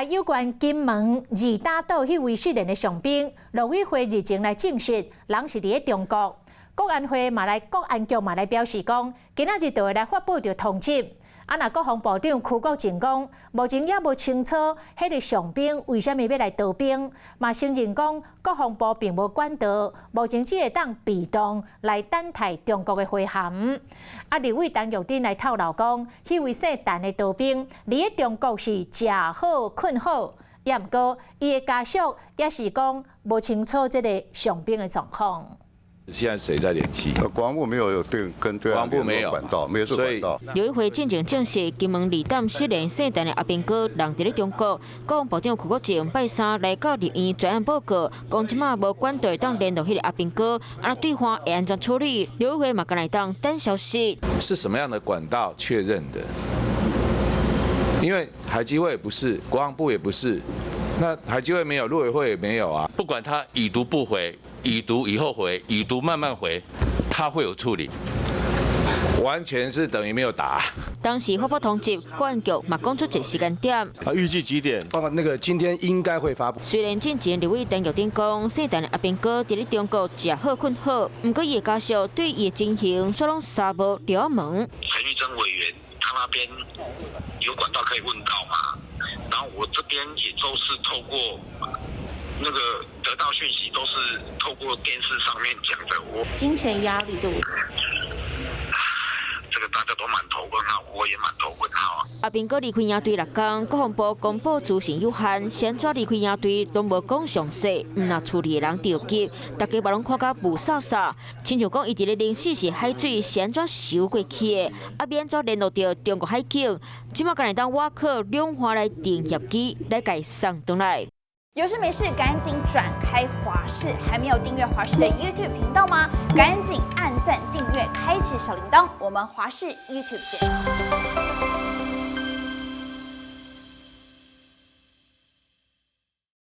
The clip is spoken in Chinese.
有关金门二打岛迄位失联的上兵，陆委会日前来证实，人是伫咧中国。国安局嘛来表示讲，今仔日就会来发布着通知。若国防部长邱国正讲，目前也无清楚迄个上兵为虾米要来逃兵，嘛承认讲国防部并无管道，目前只会当被动来等待中国的回函。立委陈玉珍来透露讲，迄位姓陈的逃兵，伫咧中国是食好困好，也毋过伊的家属也是讲无清楚这个上兵的状况。 现在谁在联系？国防部没有跟对岸联络管道，没有这管道。陆委会进前证实，金门二弹失联姓陈的阿兵哥人伫咧中国。国防部长邱国正拜三来到立院专案报告，讲即马无管道当联络迄个阿兵哥，对方会安全处理。陆委会嘛敢来当等消息。是什么样的管道确认的？因为海基会不是，国防部也不是，那海基会没有，陆委会也没有啊。不管他已读不回。 已读以后回，已读慢慢回，他会有处理，完全是等于没有答。当时发布通知，国安局嘛讲出一个时间点。预计几点？包括那个今天应该会发布。虽然进前立委陈玉珍讲，姓陈的阿兵哥伫咧中国食好困好，不过伊的家属对伊的情形却拢三无了问。陈玉珍委员他那边有管道可以问到嘛？然后我这边也都是透过。 那个得到讯息都是透过电视上面讲的，我金钱压力对不对？这个大家都满头问号，我也满头问号啊。阿兵哥离开营队6天，国防部公布资讯有限，先抓离开营队都无讲详细，毋若处理的人着急，大家嘛拢看甲雾煞煞，亲像讲伊伫咧零四是海水先怎收过去的，免怎联络到中国海警，即马敢来当挖靠两岸来订业机来甲伊送转来。 有事没事赶紧转开华视，还没有订阅华视的 YouTube 频道吗？赶紧按赞、订阅、开启小铃铛，我们华视 YouTube 见。